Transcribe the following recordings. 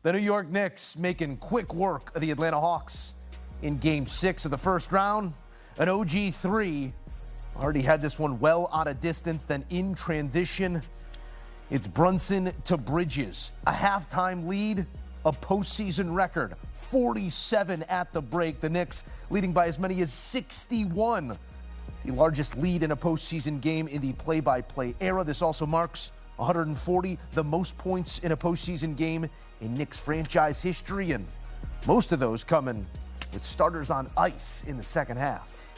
The New York Knicks making quick work of the Atlanta Hawks in Game 6 of the first round. An OG3 already had this one well out of distance. Then in transition, it's Brunson to Bridges. A halftime lead, a postseason record. 47 at the break. The Knicks leading by as many as 61. The largest lead in a postseason game in the play-by-play era. This also marks 140, the most points in a postseason game in Knicks franchise history, and most of those coming with starters on ice in the second half.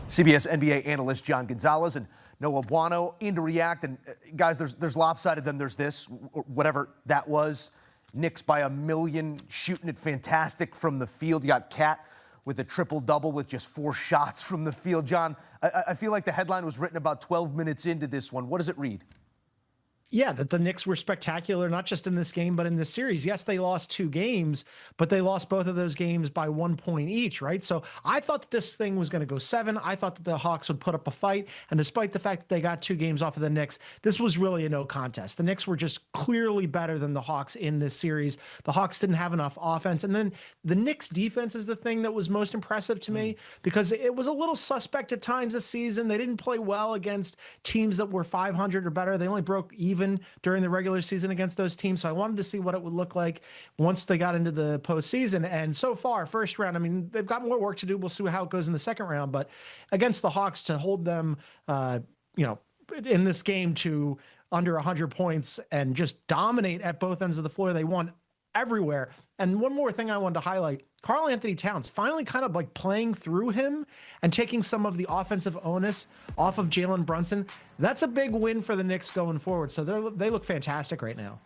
CBS NBA analyst John Gonzalez and Noah Buono in to react. And guys, there's lopsided, then there's this, whatever that was. Knicks by 1 million, shooting it fantastic from the field. You got Cat with a triple-double with just 4 shots from the field. John, I feel like the headline was written about 12 minutes into this one. What does it read? Yeah, that the Knicks were spectacular, not just in this game, but in this series. Yes, they lost 2 games, but they lost both of those games by 1 point each, right? So I thought that this thing was going to go 7. I thought that the Hawks would put up a fight. And despite the fact that they got 2 games off of the Knicks, this was really a no contest. The Knicks were just clearly better than the Hawks in this series. The Hawks didn't have enough offense. And then the Knicks defense is the thing that was most impressive to me because it was a little suspect at times this season. They didn't play well against teams that were 500 or better. They only broke even during the regular season against those teams. So I wanted to see what it would look like once they got into the postseason. And so far, first round, I mean, they've got more work to do. We'll see how it goes in the second round. But against the Hawks, to hold them, in this game to under 100 points and just dominate at both ends of the floor, they won everywhere. And one more thing I wanted to highlight, Karl Anthony Towns finally kind of like playing through him and taking some of the offensive onus off of Jalen Brunson. That's a big win for the Knicks going forward. So they look fantastic right now.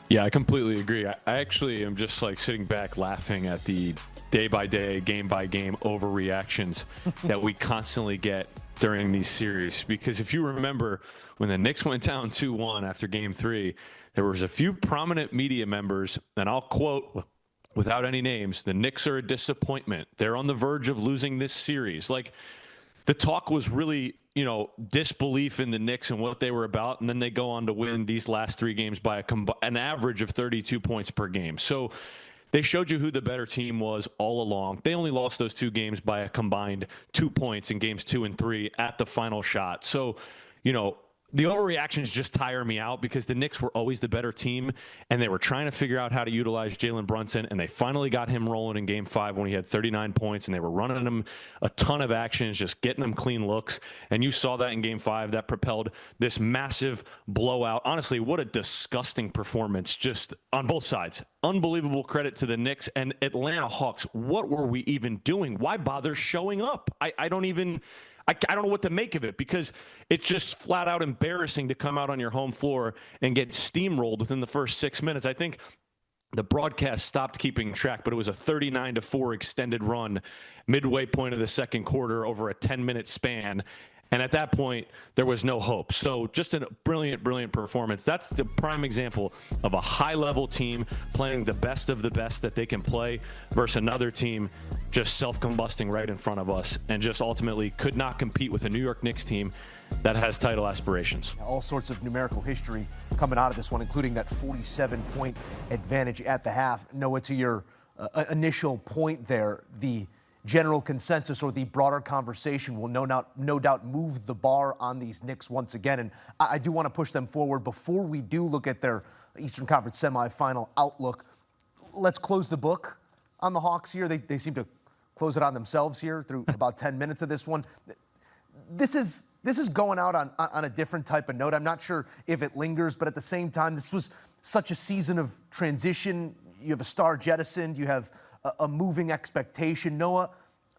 Yeah, I completely agree. I actually am just like sitting back laughing at the day-by-day, game-by-game overreactions that we constantly get during these series. Because if you remember, when the Knicks went down 2-1 after Game 3, there was a few prominent media members, and I'll quote without any names, the Knicks are a disappointment. They're on the verge of losing this series. Like, the talk was really, disbelief in the Knicks and what they were about, and then they go on to win these last 3 games by an average of 32 points per game. So they showed you who the better team was all along. They only lost those 2 games by a combined 2 points in games 2 and 3 at the final shot. So, the overreactions just tire me out because the Knicks were always the better team, and they were trying to figure out how to utilize Jalen Brunson, and they finally got him rolling in Game 5 when he had 39 points, and they were running him a ton of actions, just getting him clean looks, and you saw that in Game 5. That propelled this massive blowout. Honestly, what a disgusting performance just on both sides. Unbelievable credit to the Knicks and Atlanta Hawks. What were we even doing? Why bother showing up? I don't know what to make of it because it's just flat out embarrassing to come out on your home floor and get steamrolled within the first 6 minutes. I think the broadcast stopped keeping track, but it was a 39-4 extended run midway point of the second quarter over a 10-minute span. And at that point, there was no hope. So just a brilliant, brilliant performance. That's the prime example of a high-level team playing the best of the best that they can play versus another team just self-combusting right in front of us and just ultimately could not compete with a New York Knicks team that has title aspirations. All sorts of numerical history coming out of this one, including that 47-point advantage at the half. Noah, to your initial point there, the general consensus or the broader conversation will no doubt move the bar on these Knicks once again. And I do want to push them forward. Before we do look at their Eastern Conference semifinal outlook, let's close the book on the Hawks here. They seem to close it on themselves here through about 10 minutes of this one. This is going out on a different type of note. I'm not sure if it lingers, but at the same time, this was such a season of transition. You have a star jettisoned. You have a moving expectation. Noah,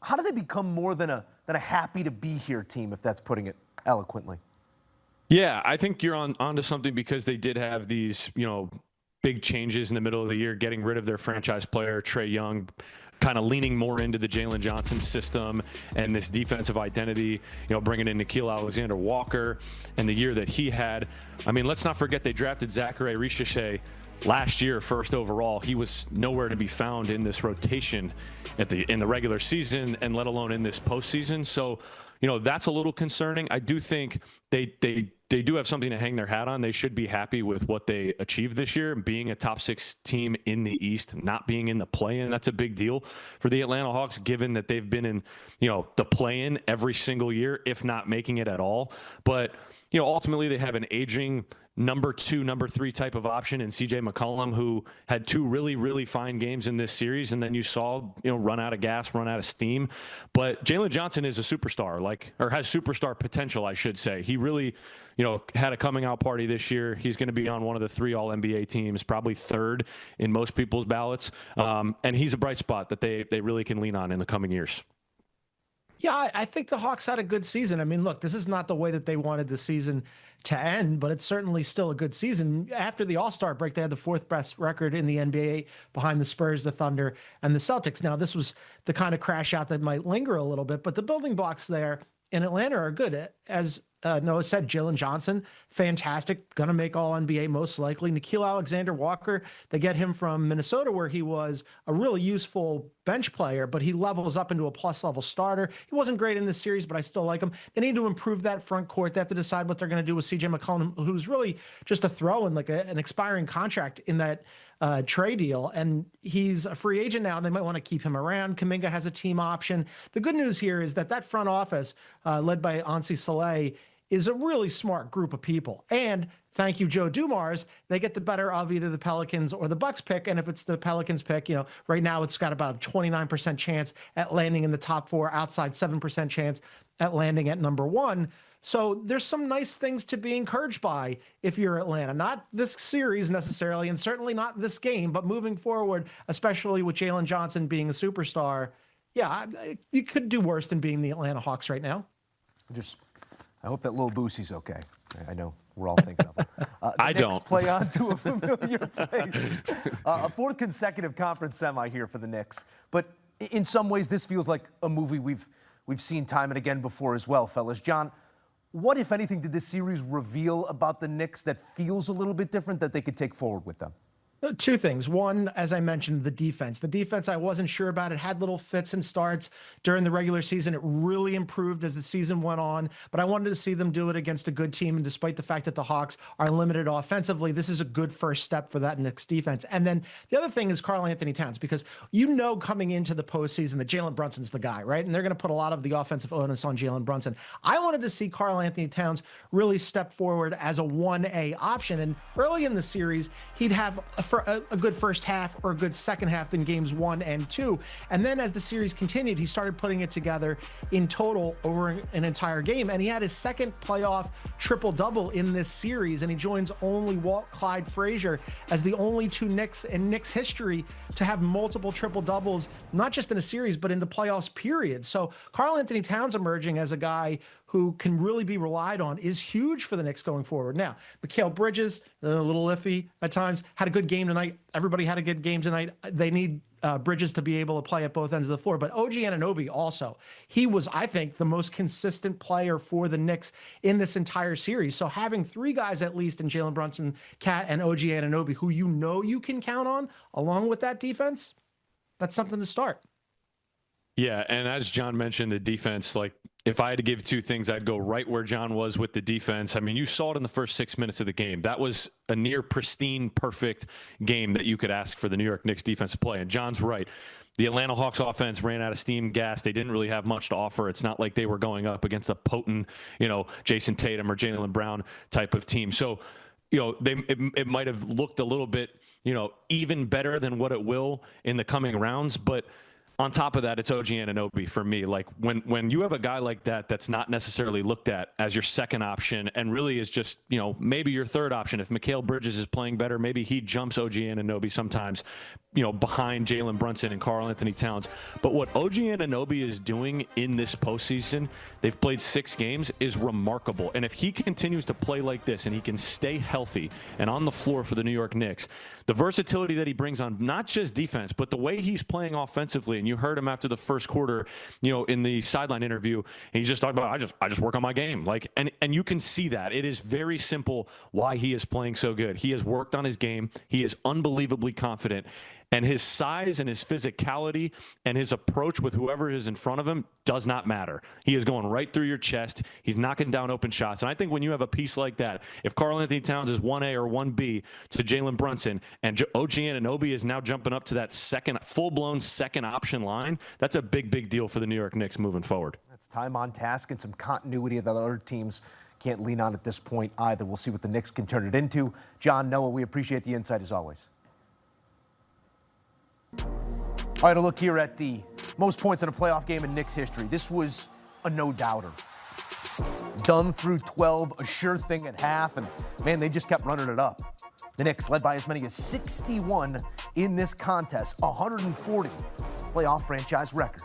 how do they become more than a happy to be here team, if that's putting it eloquently? Yeah, I think you're onto something because they did have these, big changes in the middle of the year, getting rid of their franchise player, Trae Young, kind of leaning more into the Jalen Johnson system and this defensive identity, bringing in Nickeil Alexander-Walker and the year that he had. I mean, let's not forget they drafted Zachary Richichet last year, first overall. He was nowhere to be found in this rotation in the regular season and let alone in this postseason. So, that's a little concerning. I do think they do have something to hang their hat on. They should be happy with what they achieved this year, being a top 6 team in the East, not being in the play-in. That's a big deal for the Atlanta Hawks, given that they've been in, the play-in every single year, if not making it at all. But, ultimately they have an aging number 2, number 3 type of option in CJ McCollum, who had 2 really, really fine games in this series. And then you saw, run out of gas, run out of steam. But Jalen Johnson is a superstar, or has superstar potential, I should say. He really, had a coming out party this year. He's going to be on one of the 3 All-NBA teams, probably 3rd in most people's ballots. And he's a bright spot that they really can lean on in the coming years. Yeah, I think the Hawks had a good season. I mean, look, this is not the way that they wanted the season to end, but it's certainly still a good season. After the All-Star break, they had the 4th best record in the NBA behind the Spurs, the Thunder, and the Celtics. Now, this was the kind of crash out that might linger a little bit, but the building blocks there in Atlanta are good. As Noah said, Jalen Johnson, fantastic, going to make All-NBA most likely. Nickeil Alexander-Walker, they get him from Minnesota, where he was a really useful bench player, but he levels up into a plus-level starter. He wasn't great in this series, but I still like him. They need to improve that front court. They have to decide what they're going to do with CJ McCollum, who's really just a throw-in, like an expiring contract in that trade deal, and he's a free agent now, and they might want to keep him around. Kuminga has a team option. The good news here is that front office, led by Ansi Saleh, is a really smart group of people. And thank you, Joe Dumars, they get the better of either the Pelicans or the Bucks pick. And if it's the Pelicans pick, right now it's got about a 29% chance at landing in the top 4, outside 7% chance at landing at number 1. So there's some nice things to be encouraged by if you're Atlanta. Not this series necessarily, and certainly not this game, but moving forward, especially with Jalen Johnson being a superstar. Yeah, you could do worse than being the Atlanta Hawks right now. I hope that Lil Boosie's okay. I know we're all thinking of him. I don't. Play on to a familiar place. A 4th consecutive conference semi here for the Knicks. But in some ways, this feels like a movie we've seen time and again before as well, fellas. John, what, if anything, did this series reveal about the Knicks that feels a little bit different that they could take forward with them? 2 things. One, as I mentioned, the defense. The defense, I wasn't sure about. It had little fits and starts during the regular season. It really improved as the season went on, but I wanted to see them do it against a good team. And despite the fact that the Hawks are limited offensively, this is a good first step for that Knicks defense. And then the other thing is Karl-Anthony Towns, because coming into the postseason that Jalen Brunson's the guy, right? And they're going to put a lot of the offensive onus on Jalen Brunson. I wanted to see Karl-Anthony Towns really step forward as a 1A option. And early in the series, he'd have a good first half or a good second half in games 1 and 2. And then as the series continued, he started putting it together in total over an entire game. And he had his 2nd playoff triple-double in this series. And he joins only Walt Clyde Frazier as the only 2 Knicks in Knicks history to have multiple triple-doubles, not just in a series, but in the playoffs period. So Karl-Anthony Towns emerging as a guy who can really be relied on is huge for the Knicks going forward. Now, Mikal Bridges, a little iffy at times, had a good game tonight. Everybody had a good game tonight. They need Bridges to be able to play at both ends of the floor. But OG Anunoby also, he was, I think, the most consistent player for the Knicks in this entire series. So having 3 guys at least in Jalen Brunson, Cat, and OG Anunoby, who you can count on, along with that defense, that's something to start. Yeah, and as John mentioned, the defense, if I had to give 2 things, I'd go right where John was with the defense. I mean, you saw it in the first 6 minutes of the game. That was a near pristine, perfect game that you could ask for the New York Knicks defense to play. And John's right. The Atlanta Hawks offense ran out of steam, gas. They didn't really have much to offer. It's not like they were going up against a potent, Jason Tatum or Jaylen Brown type of team. So, it might have looked a little bit, even better than what it will in the coming rounds. But on top of that, it's OG Anunoby for me. Like when you have a guy like that that's not necessarily looked at as your 2nd option and really is just, maybe your 3rd option. If Mikal Bridges is playing better, maybe he jumps OG Anunoby sometimes, behind Jalen Brunson and Karl-Anthony Towns. But what OG Anunoby is doing in this postseason, they've played 6 games, is remarkable. And if he continues to play like this and he can stay healthy and on the floor for the New York Knicks, the versatility that he brings on not just defense, but the way he's playing offensively. And you heard him after the first quarter, in the sideline interview, and he's just talking about, I just work on my game. And you can see that. It is very simple why he is playing so good. He has worked on his game. He is unbelievably confident. And his size and his physicality and his approach with whoever is in front of him does not matter. He is going right through your chest. He's knocking down open shots. And I think when you have a piece like that, if Karl Anthony Towns is 1A or 1B to Jalen Brunson, and OG Anunoby is now jumping up to that full-blown second option line, that's a big, big deal for the New York Knicks moving forward. That's time on task and some continuity that other teams can't lean on at this point either. We'll see what the Knicks can turn it into. John, Noah, we appreciate the insight as always. All right, a look here at the most points in a playoff game in Knicks history. This was a no-doubter. Done through 12, a sure thing at half, and man, they just kept running it up. The Knicks led by as many as 61 in this contest, 140 playoff franchise record.